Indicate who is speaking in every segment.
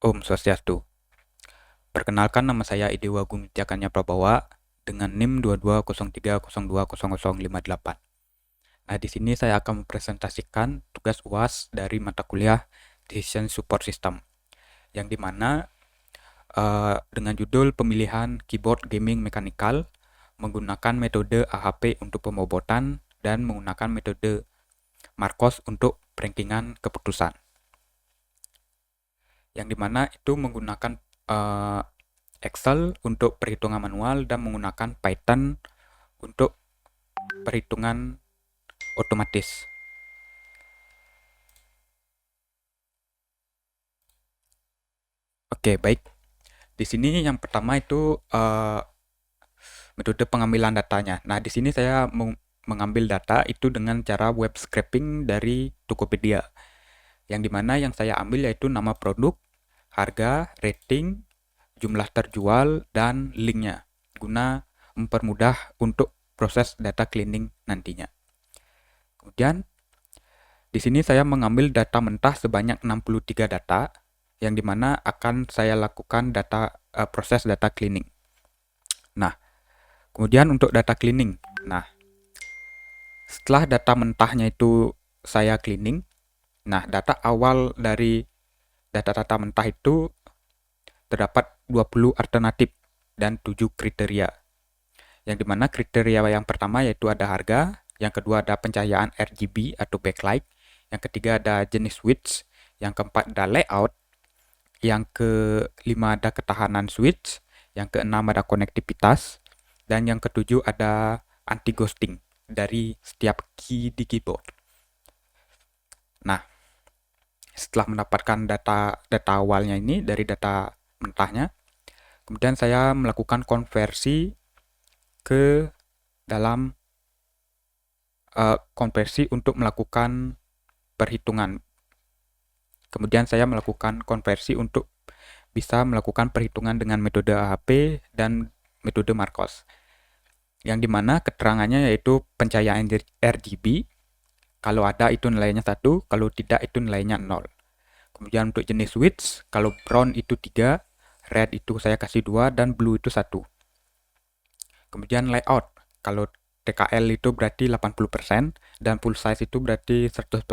Speaker 1: Om Swastiastu. Perkenalkan, nama saya Idewa Agung Tiakanya Prabawa dengan NIM 2203020058. Nah, di sini saya akan mempresentasikan tugas UAS dari mata kuliah Decision Support System, yang dimana dengan judul pemilihan keyboard gaming mechanical menggunakan metode AHP untuk pembobotan dan menggunakan metode Marcos untuk perankingan keputusan. Yang dimana itu menggunakan Excel untuk perhitungan manual dan menggunakan Python untuk perhitungan otomatis. Oke, baik. Di sini yang pertama itu metode pengambilan datanya. Nah, di sini saya mengambil data itu dengan cara web scraping dari Tokopedia. Yang dimana yang saya ambil yaitu nama produk, harga, rating, jumlah terjual, dan linknya, guna mempermudah untuk proses data cleaning nantinya. Kemudian, di sini saya mengambil data mentah sebanyak 63 data, yang dimana akan saya lakukan proses data cleaning. Nah, kemudian untuk data cleaning, nah, setelah data mentahnya itu saya cleaning, nah, data awal dari data-data mentah itu terdapat 20 alternatif dan 7 kriteria. Yang dimana kriteria yang pertama yaitu ada harga, yang kedua ada pencahayaan RGB atau backlight, yang ketiga ada jenis switch, yang keempat ada layout, yang kelima ada ketahanan switch, yang keenam ada konektivitas, dan yang ketujuh ada anti ghosting dari setiap key di keyboard. Nah, setelah mendapatkan data awalnya ini dari data mentahnya, kemudian saya melakukan konversi ke dalam konversi untuk melakukan perhitungan. Kemudian saya melakukan konversi untuk bisa melakukan perhitungan dengan metode AHP dan metode Marcos. Yang dimana keterangannya yaitu pencahayaan RGB, kalau ada itu nilainya 1, kalau tidak itu nilainya 0. Kemudian untuk jenis switch, kalau brown itu 3, red itu saya kasih 2, dan blue itu 1. Kemudian layout, kalau TKL itu berarti 80% dan full size itu berarti 100%.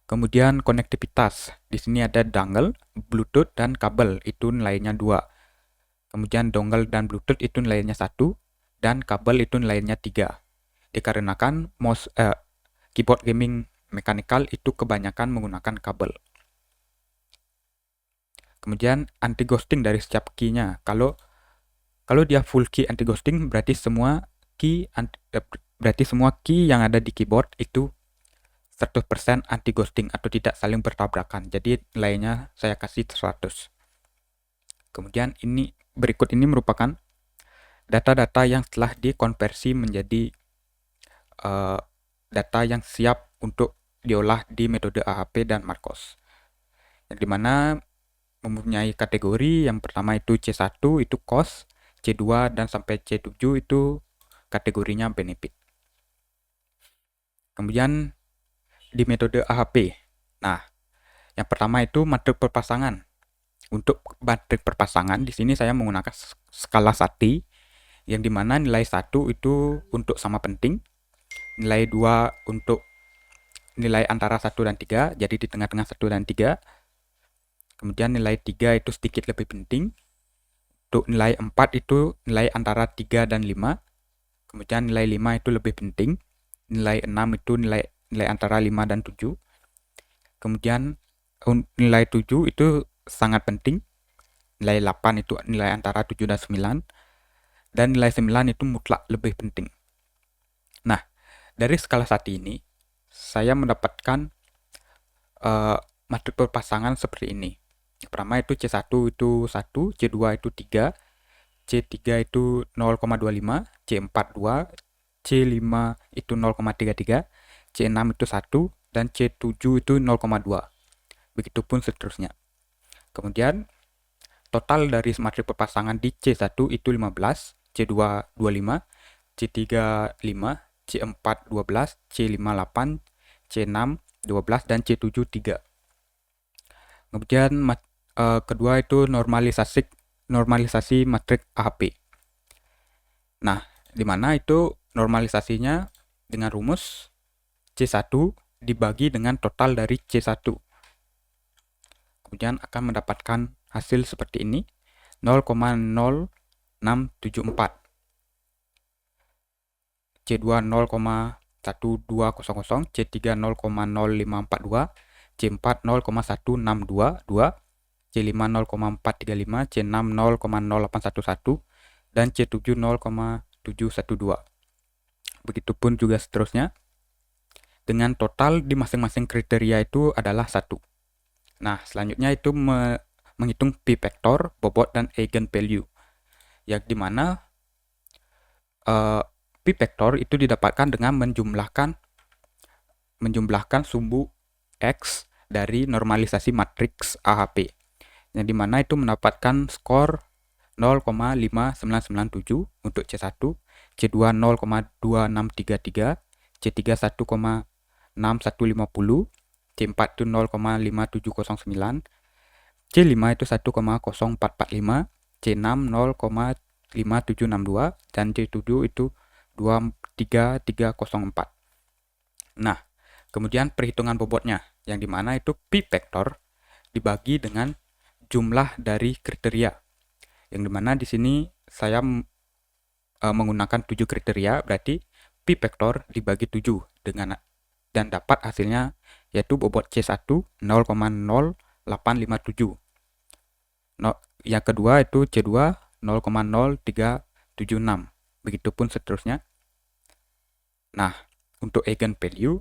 Speaker 1: Kemudian konektivitas, di sini ada dongle, Bluetooth, dan kabel, itu nilainya 2. Kemudian dongle dan Bluetooth itu nilainya 1, dan kabel itu nilainya 3. Dikarenakan keyboard gaming mechanical itu kebanyakan menggunakan kabel. Kemudian anti ghosting dari setiap key-nya. Kalau dia full key anti ghosting berarti semua key yang ada di keyboard itu 100% anti ghosting atau tidak saling bertabrakan. Jadi nilainya saya kasih 100. Kemudian berikut ini merupakan data-data yang telah dikonversi menjadi data yang siap untuk diolah di metode AHP dan Marcos. Yang dimana mempunyai kategori, yang pertama itu C1 itu cost, C2 dan sampai C7 itu kategorinya benefit. Kemudian di metode AHP. Nah, yang pertama itu matrik perpasangan. Untuk matrik perpasangan di sini saya menggunakan skala Sati, yang dimana nilai 1 itu untuk sama penting, nilai 2 untuk nilai antara 1 dan 3, jadi di tengah-tengah 1 dan 3. Kemudian nilai 3 itu sedikit lebih penting. Untuk nilai 4 itu nilai antara 3 dan 5. Kemudian nilai 5 itu lebih penting. Nilai 6 itu nilai antara 5 dan 7. Kemudian nilai 7 itu sangat penting. Nilai 8 itu nilai antara 7 dan 9. Dan nilai 9 itu mutlak lebih penting. Nah, dari skala Sati ini, saya mendapatkan matrik perpasangan seperti ini. Yang pertama itu C1 itu 1, C2 itu 3, C3 itu 0,25, C4 2, C5 itu 0,33, C6 itu 1, dan C7 itu 0,2. Begitupun seterusnya. Kemudian total dari matrik perpasangan di C1 itu 15, C2 25, C3 5, C4 12, C5 8, C6 12, dan C7 3. Kemudian kedua itu normalisasi matriks AHP. Nah, di mana itu normalisasinya dengan rumus C1 dibagi dengan total dari C1. Kemudian akan mendapatkan hasil seperti ini, 0,0674. C2 0,1200, C3 0,0542, C4 0,1622, C5 0,435, C6 0,0811, dan C7 0,712. Begitupun juga seterusnya. Dengan total di masing-masing kriteria itu adalah 1. Nah, selanjutnya itu menghitung p-vector, bobot, dan eigenvalue. Yang dimana p-vector itu didapatkan dengan menjumlahkan sumbu X dari normalisasi matriks AHP. Yang dimana itu mendapatkan skor 0,5997 untuk C1, C2 0,2633, C3 1,6150, C4 itu 0,5709, C5 itu 1,0445, C6 0,5762, dan C7 itu 23304. Nah, kemudian perhitungan bobotnya, yang dimana itu p-vector dibagi dengan jumlah dari kriteria. Yang dimana di sini saya menggunakan 7 kriteria, berarti p-vector dibagi 7 dan dapat hasilnya yaitu bobot C1 0,0857. Yang kedua itu C2 0,0376. Begitupun seterusnya. Nah, untuk eigenvalue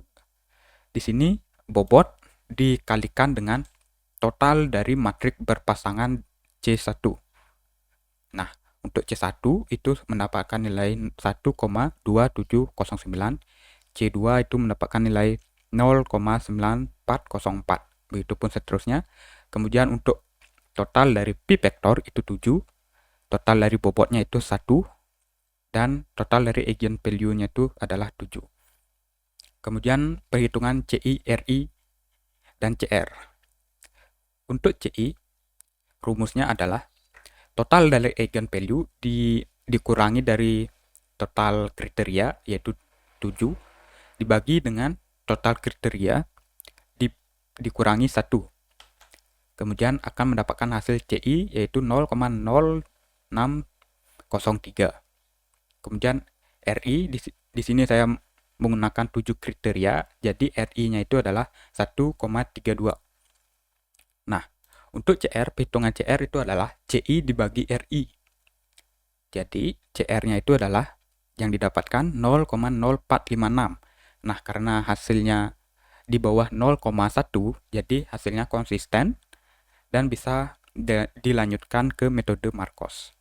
Speaker 1: di sini bobot dikalikan dengan total dari matrik berpasangan C1. Nah, untuk C1 itu mendapatkan nilai 1,2709, C2 itu mendapatkan nilai 0,9404. Begitupun seterusnya. Kemudian untuk total dari p-vector itu 7, total dari bobotnya itu 1, dan total dari eigenvalue-nya itu adalah 7. Kemudian perhitungan CI, RI, dan CR. Untuk CI, rumusnya adalah total dari eigenvalue dikurangi dari total kriteria, yaitu 7, dibagi dengan total kriteria dikurangi 1. Kemudian akan mendapatkan hasil CI, yaitu 0,0603. Kemudian RI, di sini saya menggunakan 7 kriteria, jadi RI-nya itu adalah 1,32. Nah, untuk CR, perhitungan CR itu adalah CI dibagi RI. Jadi, CR-nya itu adalah yang didapatkan 0,0456. Nah, karena hasilnya di bawah 0,1, jadi hasilnya konsisten dan bisa dilanjutkan ke metode Marcos.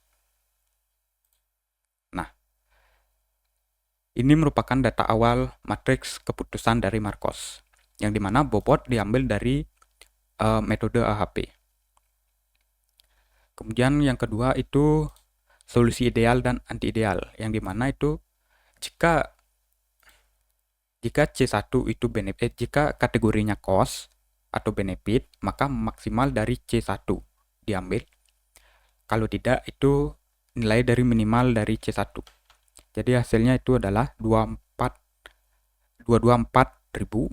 Speaker 1: Nah, ini merupakan data awal matriks keputusan dari Marcos, yang dimana bobot diambil dari metode AHP. Kemudian yang kedua itu solusi ideal dan anti ideal, yang dimana itu jika C1 itu benefit, jika kategorinya cost atau benefit, maka maksimal dari C1 diambil. Kalau tidak, itu nilai dari minimal dari C1. Jadi hasilnya itu adalah 224.000.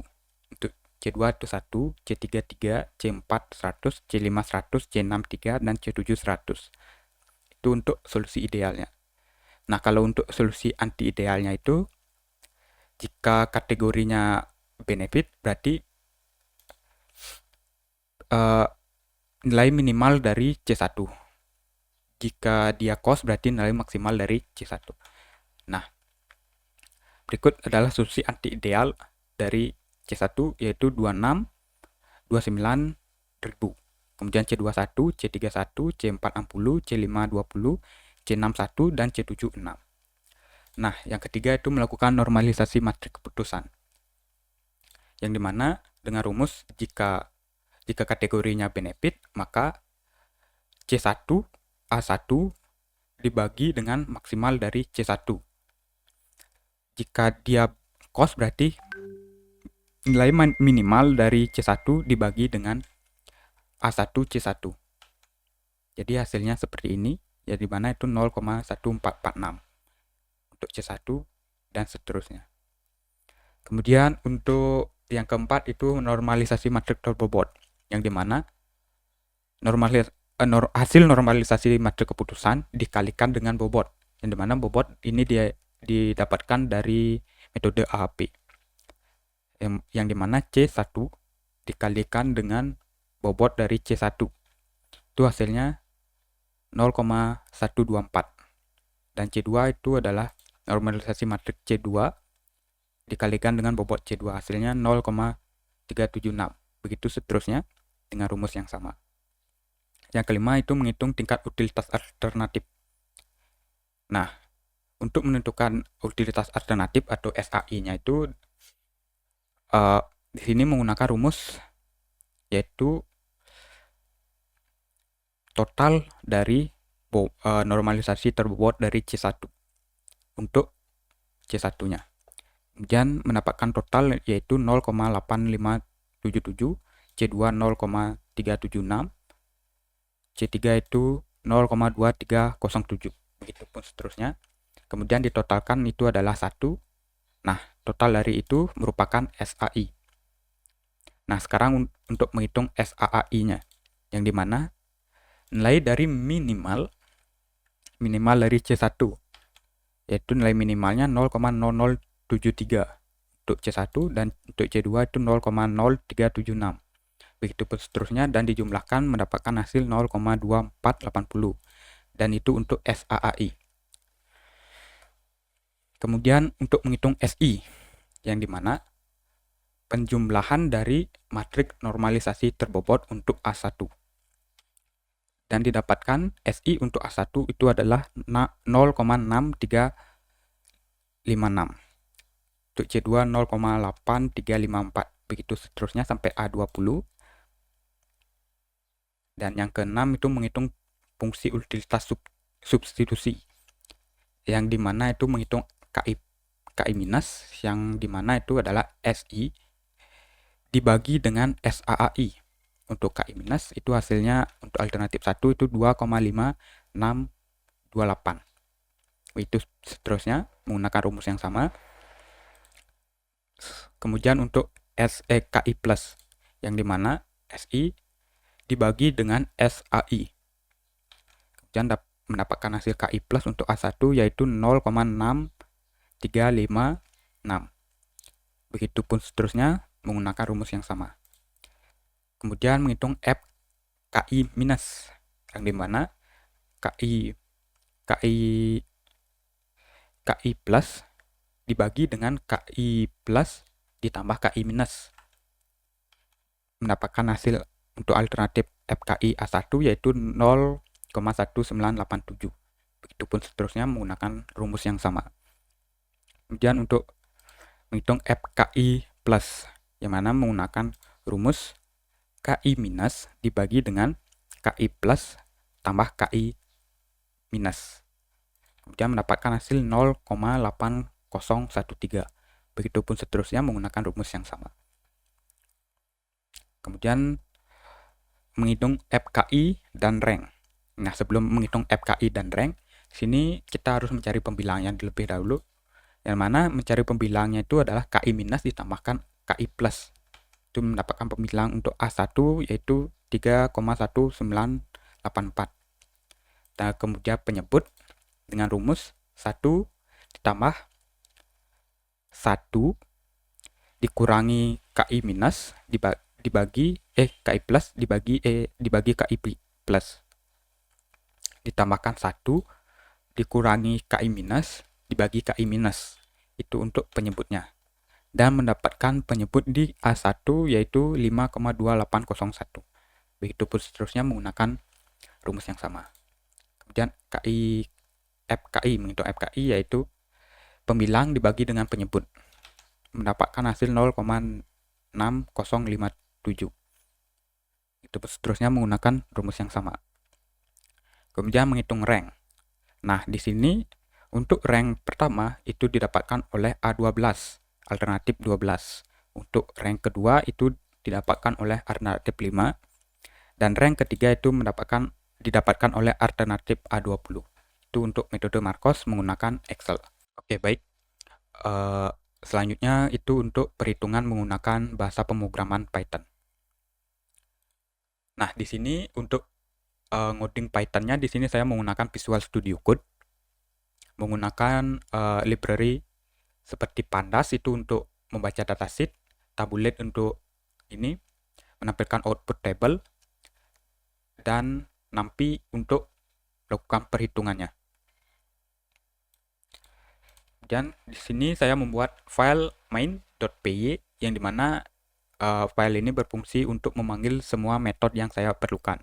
Speaker 1: Untuk C2 itu 1, C3 3, C4 100, C5 100, C6 3, dan C7 100. Itu untuk solusi idealnya. Nah, kalau untuk solusi anti idealnya itu, jika kategorinya benefit, berarti nilai minimal dari C1. Jika dia cost, berarti nilai maksimal dari C1. Nah, berikut adalah solusi anti ideal dari C1, yaitu 29.000. Kemudian C21, C31, C4 60, C5 20, C6 1, dan C7 6. Nah, yang ketiga itu melakukan normalisasi matriks keputusan. Yang dimana dengan rumus jika kategorinya benefit, maka C1 A1 dibagi dengan maksimal dari C1. Jika dia cost, berarti nilai minimal dari C1 dibagi dengan A1 C1. Jadi hasilnya seperti ini, ya di mana itu 0,1446 untuk C1 dan seterusnya. Kemudian untuk yang keempat itu normalisasi matrik terbobot, yang dimana hasil normalisasi matrik keputusan dikalikan dengan bobot, yang dimana bobot ini dia didapatkan dari metode AHP, yang dimana C1 dikalikan dengan bobot dari C1, itu hasilnya 0,124, dan C2 itu adalah normalisasi matrik C2 dikalikan dengan bobot C2, hasilnya 0,376. Begitu seterusnya dengan rumus yang sama. Yang kelima itu menghitung tingkat utilitas alternatif. Nah, untuk menentukan utilitas alternatif atau SAI-nya itu di sini menggunakan rumus yaitu total dari normalisasi terbobot dari C1 untuk C1-nya. Kemudian mendapatkan total yaitu 0,8577, C2 0,376, C3 itu 0,2307, begitupun seterusnya. Kemudian ditotalkan itu adalah 1. Nah, total dari itu merupakan SAI. Nah, sekarang untuk menghitung SAI-nya, yang dimana nilai dari minimal dari C1, yaitu nilai minimalnya 0,0073 untuk C1 dan untuk C2 itu 0,0376. Begitupun seterusnya dan dijumlahkan mendapatkan hasil 0,2480, dan itu untuk SAI. Kemudian untuk menghitung SI, yang dimana penjumlahan dari matrik normalisasi terbobot untuk A1, dan didapatkan SI untuk A1 itu adalah 0,6356, untuk C2 0,8354, begitu seterusnya sampai A20. Dan yang keenam itu menghitung fungsi utilitas substitusi, yang dimana itu menghitung KI minus, yang dimana itu adalah SI dibagi dengan SAI. Untuk KI minus itu hasilnya untuk alternatif 1 itu 2,5628. Itu seterusnya menggunakan rumus yang sama. Kemudian untuk KI plus, yang dimana SI dibagi dengan SAI. Kemudian mendapatkan hasil KI plus untuk A1 yaitu 0,6356. Begitupun seterusnya menggunakan rumus yang sama. Kemudian menghitung KI minus, yang dimana KI plus dibagi dengan KI plus ditambah KI minus, mendapatkan hasil untuk alternatif FKI A1 yaitu 0,1987. Begitupun seterusnya menggunakan rumus yang sama. Kemudian untuk menghitung FKI plus, yang mana menggunakan rumus KI minus dibagi dengan KI plus tambah KI minus. Kemudian mendapatkan hasil 0,8013. Begitupun seterusnya menggunakan rumus yang sama. Kemudian menghitung FKI dan rank. Nah, sebelum menghitung FKI dan rank, sini kita harus mencari pembilangnya terlebih dahulu. Yang mana mencari pembilangnya itu adalah KI minus ditambahkan KI plus. Itu mendapatkan pembilang untuk A1 yaitu 3,1984. Dan kemudian penyebut dengan rumus 1 ditambah 1 dikurangi KI minus dibagi KI plus dibagi KI plus, ditambahkan 1 dikurangi KI minus dibagi KI minus, itu untuk penyebutnya, dan mendapatkan penyebut di A1 yaitu 5,2801. Begitupun seterusnya menggunakan rumus yang sama. Kemudian FKI, menghitung FKI yaitu pembilang dibagi dengan penyebut, mendapatkan hasil 0,6057. Itu seterusnya menggunakan rumus yang sama. Kemudian menghitung rank. Nah, di sini untuk rank pertama itu didapatkan oleh A12, alternatif 12. Untuk rank kedua itu didapatkan oleh alternatif 5. Dan rank ketiga itu mendapatkan didapatkan oleh alternatif A20. Itu untuk metode Marcos menggunakan Excel. Oke, baik. Selanjutnya itu untuk perhitungan menggunakan bahasa pemrograman Python. Nah, di sini untuk ngoding Python-nya di sini saya menggunakan Visual Studio Code, menggunakan library seperti Pandas itu untuk membaca datasheet, Tabulate untuk ini menampilkan output table, dan NumPy untuk melakukan perhitungannya. Dan di sini saya membuat file main.py yang dimana file ini berfungsi untuk memanggil semua metode yang saya perlukan.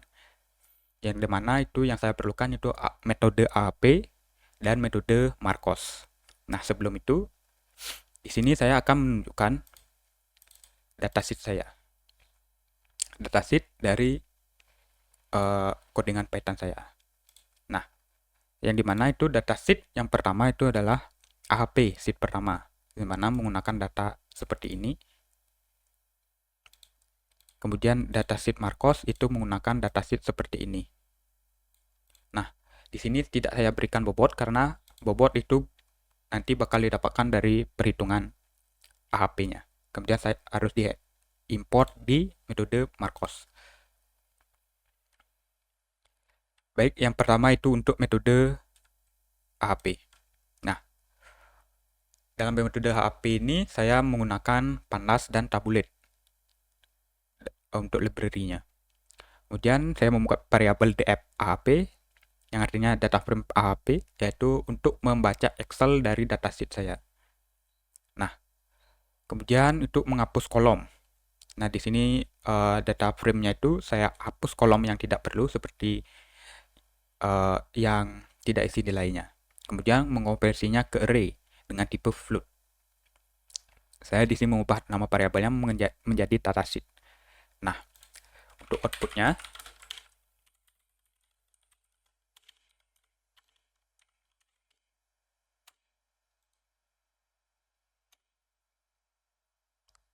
Speaker 1: Yang dimana itu yang saya perlukan itu metode AAP dan metode Marcos. Nah, sebelum itu di sini saya akan menunjukkan datasheet saya. Datasheet dari codingan Python saya. Nah, yang dimana itu datasheet yang pertama itu adalah AHP sheet pertama, dimana menggunakan data seperti ini. Kemudian datasheet Marcos itu menggunakan datasheet seperti ini. Nah, di sini tidak saya berikan bobot karena bobot itu nanti bakal didapatkan dari perhitungan AHP-nya. Kemudian saya harus import di metode Marcos. Baik, yang pertama itu untuk metode AHP. Nah, dalam metode AHP ini saya menggunakan Pandas dan Tabulate untuk library-nya. Kemudian saya membuat variabel df AHP yang artinya data frame AHP, yaitu untuk membaca Excel dari datasheet saya. Nah, kemudian untuk menghapus kolom. Nah, di sini data frame-nya itu saya hapus kolom yang tidak perlu seperti yang tidak isi nilainya. Kemudian mengonversinya ke array dengan tipe float. Saya di sini mengubah nama variabelnya menjadi datasheet. Nah, untuk outputnya,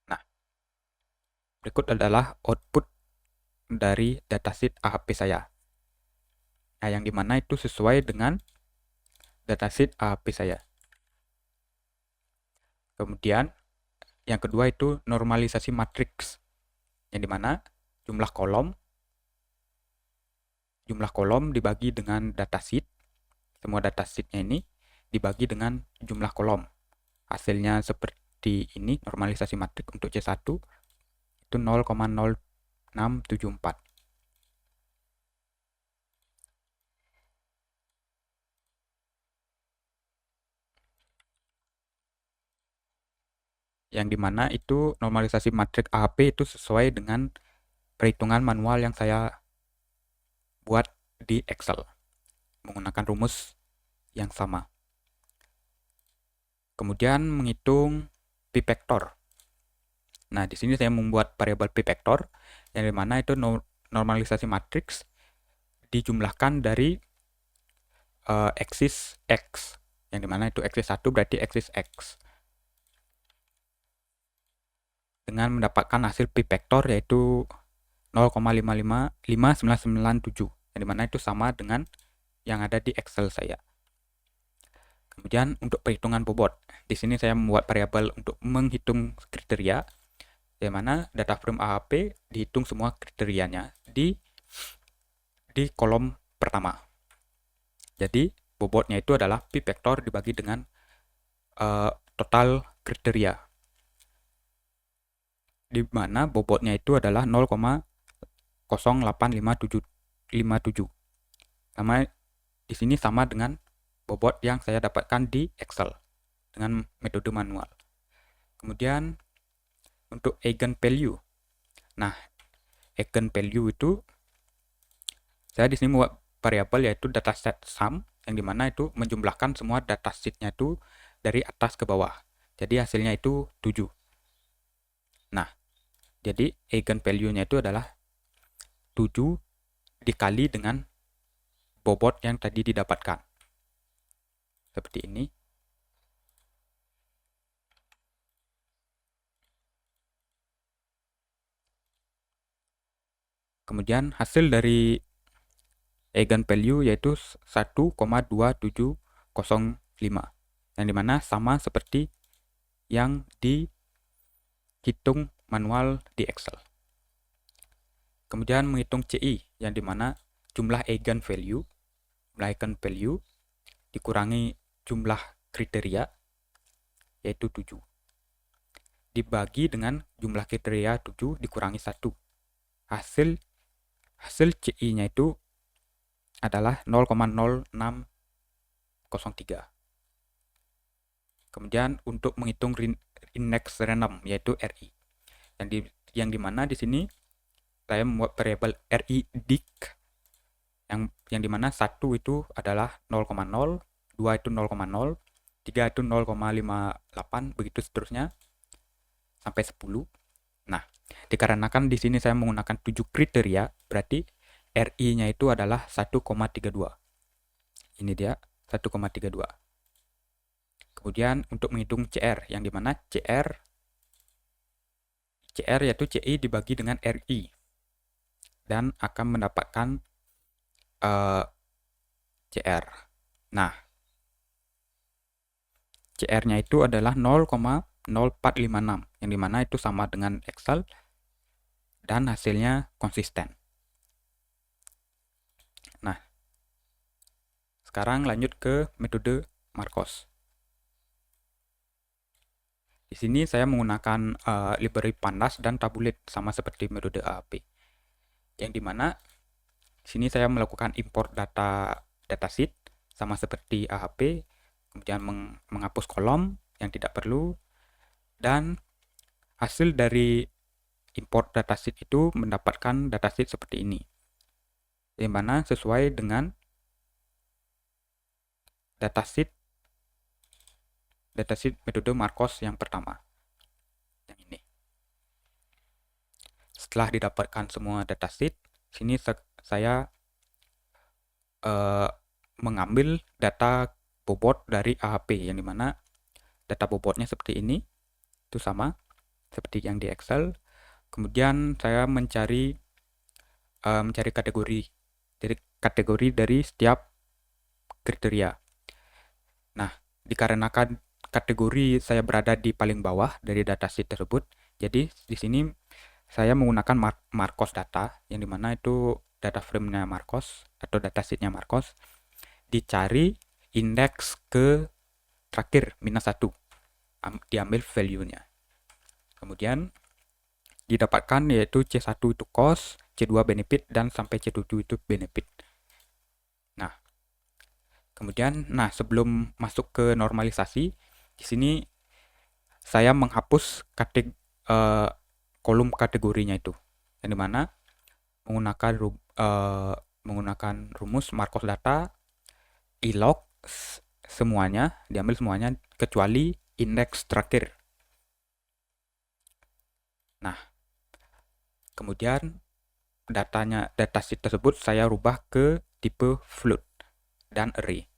Speaker 1: nah, berikut adalah output dari datasheet AHP saya. Nah, yang dimana itu sesuai dengan datasheet AHP saya. Kemudian yang kedua itu normalisasi matriks, yang dimana jumlah kolom dibagi dengan datasheet. Semua datasheetnya ini dibagi dengan jumlah kolom. Hasilnya seperti ini, normalisasi matriks untuk C1 itu 0,0674. Yang dimana itu normalisasi matriks AHP itu sesuai dengan perhitungan manual yang saya buat di Excel menggunakan rumus yang sama. Kemudian menghitung p-vector. Nah, di sini saya membuat variabel p-vector yang dimana itu normalisasi matriks dijumlahkan dari aksis X, yang dimana itu aksis 1 berarti aksis X, dengan mendapatkan hasil p-vector yaitu 0,555997, yang dimana itu sama dengan yang ada di Excel saya. Kemudian untuk perhitungan bobot, di sini saya membuat variabel untuk menghitung kriteria, di mana data frame AHP dihitung semua kriterianya di kolom pertama. Jadi bobotnya itu adalah p-vector dibagi dengan total kriteria, di mana bobotnya itu adalah 0,085757. Sama di sini sama dengan bobot yang saya dapatkan di Excel dengan metode manual. Kemudian untuk eigenvalue. Nah, eigenvalue itu saya di sini membuat variabel yaitu dataset sum, yang dimana itu menjumlahkan semua datasheetnya itu dari atas ke bawah. Jadi hasilnya itu 7. Nah, jadi eigenvalue-nya itu adalah 7 dikali dengan bobot yang tadi didapatkan. Seperti ini. Kemudian hasil dari eigenvalue yaitu 1,2705, yang dimana sama seperti yang dihitung manual di Excel. Kemudian menghitung CI, yang dimana jumlah eigenvalue dikurangi jumlah kriteria, yaitu 7. Dibagi dengan jumlah kriteria 7 dikurangi 1. Hasil CI-nya itu adalah 0,0603. Kemudian untuk menghitung index random, yaitu RI, yang dimana di sini saya membuat variabel RI dik, yang dimana 1 itu adalah 0,0, 2 itu 0,0, 3 itu 0,58, begitu seterusnya sampai 10. Nah, dikarenakan di sini saya menggunakan 7 kriteria, berarti RI-nya itu adalah 1,32. Ini dia 1,32. Kemudian untuk menghitung CR, yang dimana CR yaitu CI dibagi dengan RI, dan akan mendapatkan CR. Nah, CR-nya itu adalah 0,0456, yang dimana itu sama dengan Excel, dan hasilnya konsisten. Nah, sekarang lanjut ke metode Marcos. Di sini saya menggunakan library pandas dan tabulet sama seperti metode AHP. Yang dimana di sini saya melakukan import datasheet sama seperti AHP, kemudian menghapus kolom yang tidak perlu, dan hasil dari import datasheet itu mendapatkan datasheet seperti ini, yang mana sesuai dengan datasheet metode Marcos yang pertama, yang ini. Setelah didapatkan semua datasheet, sini saya mengambil data bobot dari AHP, yang dimana data bobotnya seperti ini, itu sama seperti yang di Excel. Kemudian saya mencari kategori dari setiap kriteria. Nah, dikarenakan kategori saya berada di paling bawah dari datasheet tersebut, jadi di sini saya menggunakan Marcos data, yang dimana itu data frame-nya Marcos atau datasheet-nya Marcos, dicari indeks ke terakhir -1, diambil value-nya. Kemudian didapatkan yaitu C1 itu cost, C2 benefit, dan sampai C7 itu benefit. Nah, kemudian sebelum masuk ke normalisasi, di sini saya menghapus kolom kategorinya itu, yang dimana menggunakan rumus Marcos data ilog semuanya, diambil semuanya kecuali indeks terakhir. Nah, kemudian datasheet tersebut saya rubah ke tipe float dan array.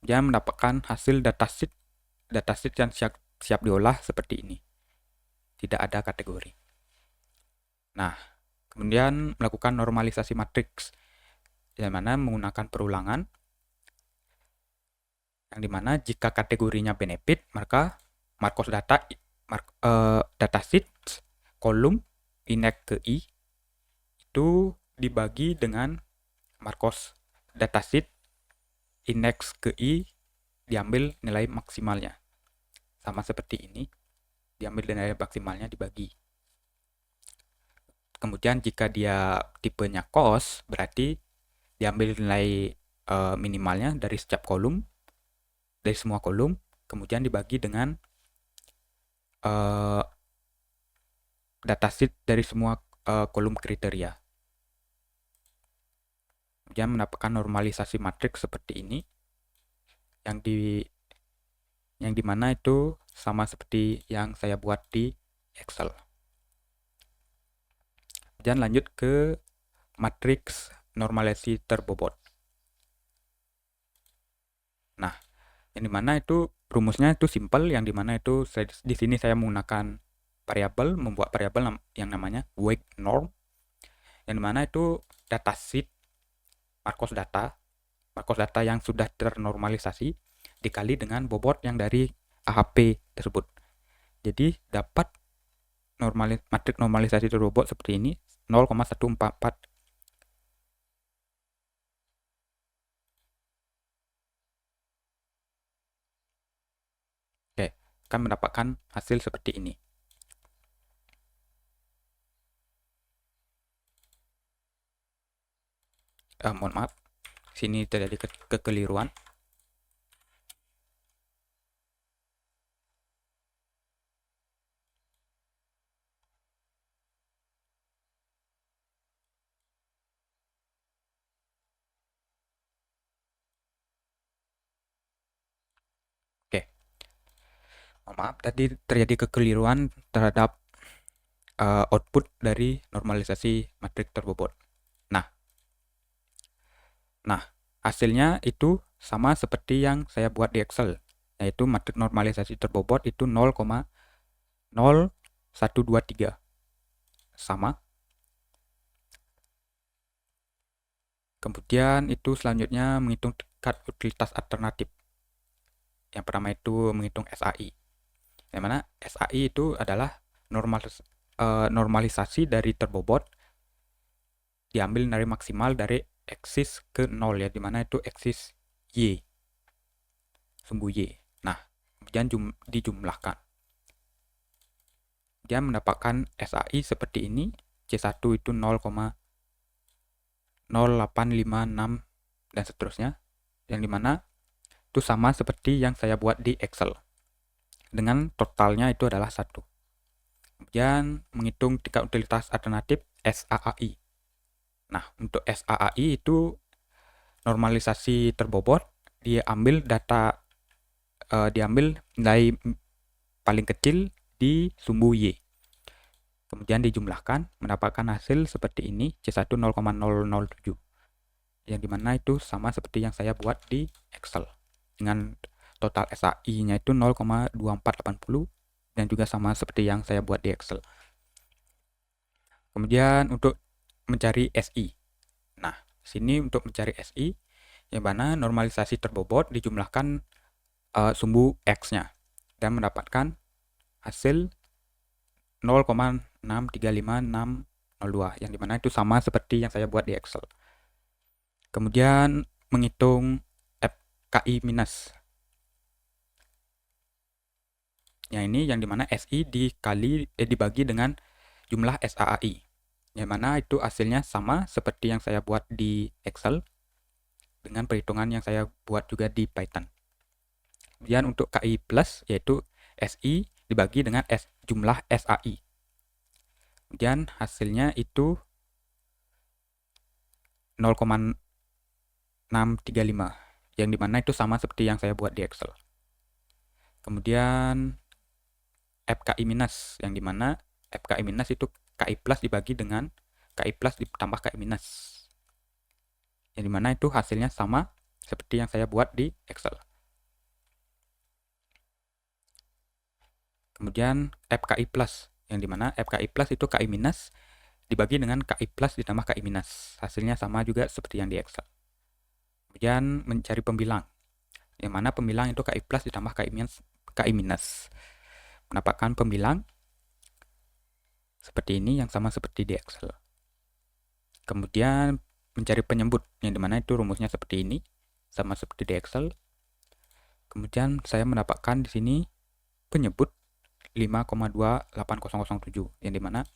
Speaker 1: Dia mendapatkan hasil datasheet yang siap diolah seperti ini. Tidak ada kategori. Nah, kemudian melakukan normalisasi matriks, yang mana menggunakan perulangan, yang dimana jika kategorinya benefit, maka Marcos datasheet kolom indeks ke I itu dibagi dengan Marcos datasheet indeks ke I, diambil nilai maksimalnya. Sama seperti ini, diambil nilai maksimalnya dibagi. Kemudian jika dia tipenya cost, berarti diambil nilai minimalnya dari setiap kolom, dari semua kolom, kemudian dibagi dengan datasheet dari semua kolom kriteria. Kemudian mendapatkan normalisasi matriks seperti ini, yang dimana itu sama seperti yang saya buat di Excel. Dan lanjut ke matriks normalisasi terbobot. Nah, yang dimana itu rumusnya itu simple, yang dimana itu di sini saya menggunakan membuat variabel yang namanya weight norm, yang dimana itu datasheet markos data yang sudah ternormalisasi dikali dengan bobot yang dari AHP tersebut. Jadi dapat matrik normalisasi terbobot seperti ini 0,144. Oke, akan mendapatkan hasil seperti ini. Mohon maaf, sini terjadi kekeliruan. Oke, mohon maaf, tadi terjadi kekeliruan terhadap output dari normalisasi matrik terbobot. Nah, hasilnya itu sama seperti yang saya buat di Excel, yaitu matrik normalisasi terbobot itu 0,0123. Sama. Kemudian itu selanjutnya menghitung tingkat utilitas alternatif. Yang pertama itu menghitung SAI. Yang mana SAI itu adalah normalisasi dari terbobot diambil dari maksimal dari eksis ke 0 ya, dimana itu eksis Y, sumbu Y. Nah, kemudian dijumlahkan. Dia mendapatkan SAI seperti ini, C1 itu 0,0856 dan seterusnya, yang dimana itu sama seperti yang saya buat di Excel, dengan totalnya itu adalah 1. Kemudian menghitung tingkat utilitas alternatif SAAI. Nah, untuk SAAI itu normalisasi terbobot, diambil nilai paling kecil di sumbu Y. Kemudian dijumlahkan, mendapatkan hasil seperti ini, C1 0,007. Yang dimana itu sama seperti yang saya buat di Excel. Dengan total SAI-nya itu 0,2480 dan juga sama seperti yang saya buat di Excel. Kemudian untuk mencari SI. Nah, sini untuk mencari SI, yang mana normalisasi terbobot dijumlahkan sumbu X-nya dan mendapatkan hasil 0,635602, yang dimana itu sama seperti yang saya buat di Excel. Kemudian menghitung FKI minus. Yang ini yang dimana SI dibagi dengan jumlah SAAI, yang mana itu hasilnya sama seperti yang saya buat di Excel dengan perhitungan yang saya buat juga di Python. Kemudian untuk KI plus yaitu SI dibagi dengan jumlah SAI. Kemudian hasilnya itu 0,635, yang dimana itu sama seperti yang saya buat di Excel. Kemudian FKI minus, yang dimana FKI minus itu KI plus dibagi dengan KI plus ditambah KI minus, yang dimana itu hasilnya sama seperti yang saya buat di Excel. Kemudian FKI plus, yang dimana FKI plus itu KI minus dibagi dengan KI plus ditambah KI minus, hasilnya sama juga seperti yang di Excel. Kemudian mencari pembilang, yang mana pembilang itu KI plus ditambah KI minus, mendapatkan pembilang seperti ini yang sama seperti di Excel. Kemudian mencari penyebut, yang dimana itu rumusnya seperti ini, sama seperti di Excel. Kemudian saya mendapatkan di sini penyebut 5,28007, yang dimana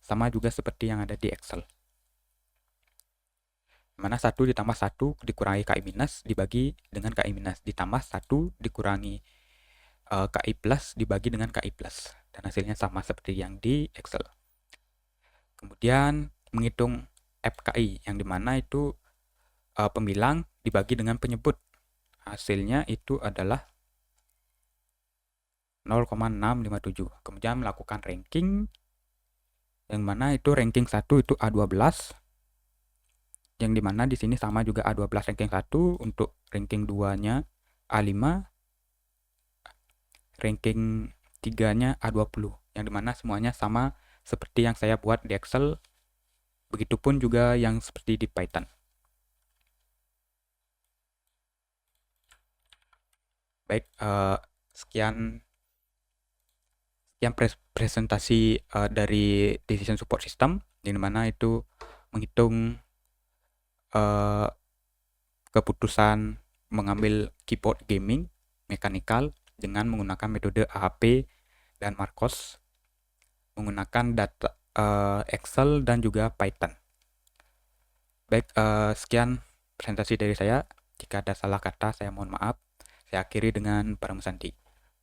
Speaker 1: sama juga seperti yang ada di Excel. Mana 1 ditambah 1 dikurangi KI minus dibagi dengan KI minus, ditambah 1 dikurangi KI plus dibagi dengan KI plus, dan hasilnya sama seperti yang di Excel. Kemudian menghitung FKI, yang dimana itu pembilang dibagi dengan penyebut, hasilnya itu adalah 0,657. Kemudian melakukan ranking, yang mana itu ranking 1 itu A12, yang dimana di sini sama juga A12 ranking 1, untuk ranking 2-nya A5, ranking 3-nya A20, yang dimana semuanya sama seperti yang saya buat di Excel, begitupun juga yang seperti di Python. Baik, sekian sekian presentasi dari decision support system, di mana itu menghitung eh, keputusan mengambil keyboard gaming mekanikal dengan menggunakan metode AHP dan Marcos, menggunakan data Excel dan juga Python. Baik, sekian presentasi dari saya. Jika ada salah kata, saya mohon maaf. Saya akhiri dengan Param Santi.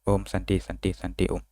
Speaker 1: Om Santi Santi Santi Om.